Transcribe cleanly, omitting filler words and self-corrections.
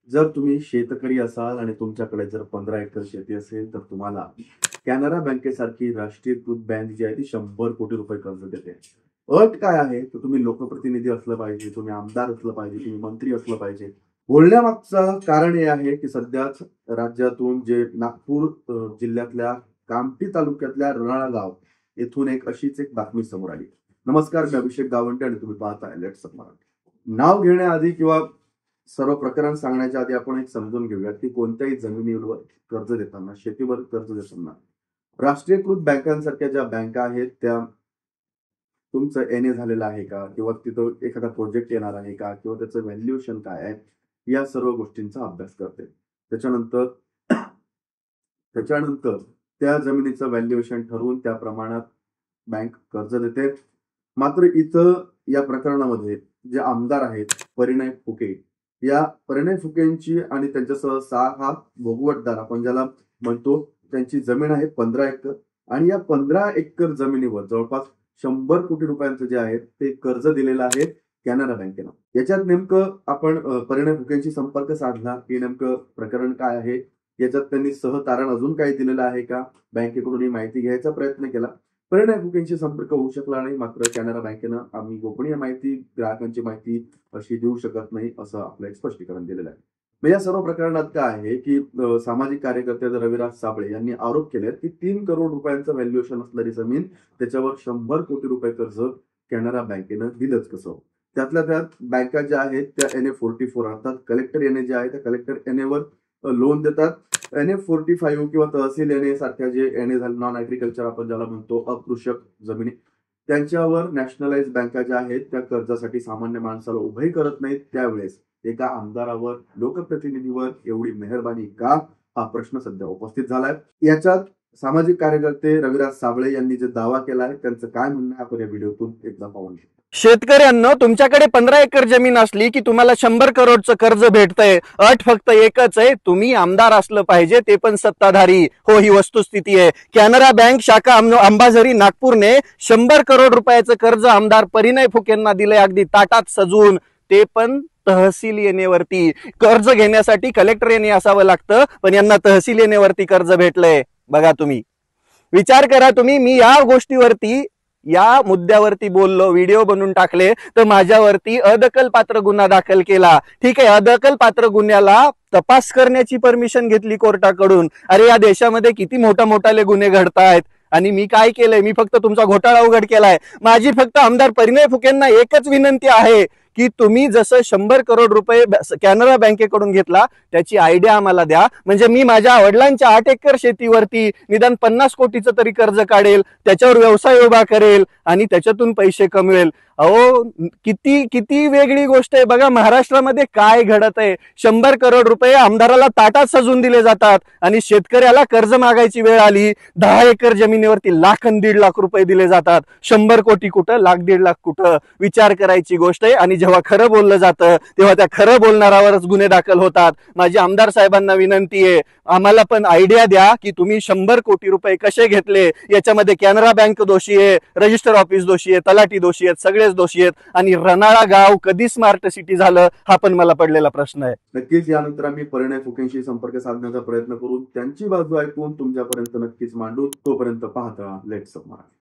जर तुम्ही शेतकरी असाल आणि तुमच्याकडे जर 15 एकर शेती असेल तर तुम्हाला कॅनरा बँकेसारखी राष्ट्रीयकृत बँक जी आहे ती 100 कोटी रुपये कर्ज देते. अट काय आहे तर तुम्ही लोकप्रतिनिधी असलं पाहिजे, तुम्ही आमदार असलं पाहिजे, तुम्ही मंत्री असलं पाहिजे. बोलण्यामागचं कारण हे आहे की सध्याच राज्यातून जे नागपूर जिल्ह्यातल्या कामठी तालुक्यातल्या रणाळगाव येथून अशीच एक बातमी समोर आली. नमस्कार, मी अभिषेक गावंटे आणि तुम्ही पाहताय लेट्स मराठी. नाव घेण्याआधी किंवा सर्व प्रकरण सांगण्याच्या आधी आपण एक समजून घेऊया की कोणत्याही जमिनीवर कर्ज देताना, शेतीवर कर्ज देताना राष्ट्रीयकृत बँकांसारख्या ज्या बँका आहेत त्या तुमचं एन ए झालेलं आहे का, किंवा तिथं एखादा प्रोजेक्ट येणार आहे का, किंवा त्याचं व्हॅल्युएशन काय आहे, या सर्व गोष्टींचा अभ्यास करते. त्याच्यानंतर त्याच्यानंतर त्या जमिनीचं व्हॅल्युएशन ठरवून त्या प्रमाणात बँक कर्ज देते. मात्र इथं या प्रकरणामध्ये जे आमदार आहेत परिणय फुके, या परिणय फुकेंची आणि त्यांच्यासह 6 भोगवटदार आपण ज्याला म्हणतो, त्यांची जमीन आहे 15 एकर आणि या 15 एकर जमिनीवर जवळपास 100 कोटी रुपयांचं जे आहे ते कर्ज दिलेलं आहे कॅनरा बँकेनं. याच्यात नेमकं आपण परिणय फुकेंशी संपर्क साधला की नेमकं प्रकरण काय आहे, याच्यात त्यांनी सहतारण अजून काही दिलेलं आहे का, बँकेकडून ही माहिती घ्यायचा प्रयत्न केला. परिणय फुकेंशी संपर्क होऊ शकला नाही. मात्र कॅनरा बँकेनं आम्ही गोपनीय माहिती, ग्राहकांची माहिती अशी देऊ शकत नाही असं आपलं एक स्पष्टीकरण दिलेलं आहे. या सर्व प्रकरणात काय आहे की सामाजिक कार्यकर्ते रविराज साबळे यांनी आरोप केले की 3 करोड रुपयांचं व्हॅल्युएशन असणारी जमीन त्याच्यावर 100 कोटी रुपये कर्ज कॅनरा बँकेनं दिलंच कसं. त्यातल्या त्यात बँका ज्या आहेत त्या NA44 अर्थात कलेक्टर NA जे आहे त्या कलेक्टर NA वर लोन देतात. NA45 किंवा तहसील NA सारख्या जे NA झाले, नॉन ऍग्रिकल्चर आपण ज्याला म्हणतो, अकृषक जमिनी, त्यांच्यावर नॅशनलाइज बँका ज्या आहेत त्या कर्जासाठी सामान्य माणसाला उभे करत नाहीत. त्यावेळेस एका आमदारावर, लोकप्रतिनिधीवर एवढी मेहरबानी का, हा प्रश्न सध्या उपस्थित झालाय. याच्यात सामाजिक कार्यकर्ते रविराज साबळे यांनी जे दावा केला आहे त्यांचं काय म्हणणं आपण या व्हिडिओतून एकदा पाहून घेऊ. शेतकऱ्यांना तुमच्याकडे 15 एकर जमीन असली की तुम्हाला 100 करोडचं कर्ज भेटतंय. अट फक्त एकच आहे, तुम्ही आमदार असलं पाहिजे, ते पण सत्ताधारी. हो, ही वस्तुस्थिती आहे. कॅनरा बँक शाखा अंबाझरी नागपूरने 100 करोड रुपयाचं कर्ज आमदार परिणय फुकेंना दिलंय, अगदी ताटात सजून, ते पण तहसील येण्यावरती. कर्ज घेण्यासाठी कलेक्टर येणे असावं लागतं, पण यांना तहसील येण्यावरती कर्ज भेटलंय. बघा तुम्ही, विचार करा तुम्ही. मी या गोष्टीवरती, या मुद्द्यावरती बोललो, व्हिडिओ बनवून टाकले, तर माझ्यावरती अदखलपात्र गुन्हा दाखल केला. ठीक आहे, अदखलपात्र गुन्ह्याला तपास करण्याची परमिशन घेतली कोर्टाकडून. अरे, या देशामध्ये किती मोठाले गुन्हे घडतायत आणि मी काय केलंय? मी फक्त तुमचा घोटाळा उघड केलाय. माझी फक्त आमदार परिणय फुकेंना एकच विनंती आहे की तुम्ही जसं 100 करोड रुपये कॅनरा बँकेकडून घेतला त्याची आयडिया आम्हाला द्या, म्हणजे मी माझ्या वडिलांच्या 8 एकर शेतीवरती निदान 50 कोटीचं तरी कर्ज काढेल, त्याच्यावर व्यवसाय उभा करेल आणि त्याच्यातून पैसे कमवेल. अहो, किती किती वेगळी गोष्ट आहे. बघा महाराष्ट्रामध्ये काय घडत आहे. 100 करोड रुपये आमदाराला ताटात सजून दिले जातात आणि शेतकऱ्याला कर्ज मागायची वेळ आली, 10 एकर जमिनीवरती लाख आणि 1.5 लाख रुपये दिले जातात. 100 कोटी कुठं, लाख 1.5 लाख कुठं, विचार करायची गोष्ट आहे. आणि जेव्हा खरं बोललं जातं तेव्हा त्या खरं बोलणारावरच गुन्हे दाखल होतात. माझी आमदार साहेबांना विनंती आहे, आम्हाला पण आयडिया द्या की तुम्ही 100 कोटी रुपये कसे घेतले. याच्यामध्ये कॅनरा बँक दोषी आहे, रजिस्टर ऑफिस दोषी आहे, तलाठी दोषी आहेत, सगळेच दोषी आहेत. आणि रनाळा गाव कधी स्मार्ट सिटी झालं, हा पण मला पडलेला प्रश्न आहे. नक्कीच यानंतर आम्ही परिणय फुकेंशी संपर्क साधण्याचा प्रयत्न करून त्यांची बाजू ऐकून तुमच्यापर्यंत नक्कीच मांडू. तोपर्यंत पाहता लेट्स मराठी.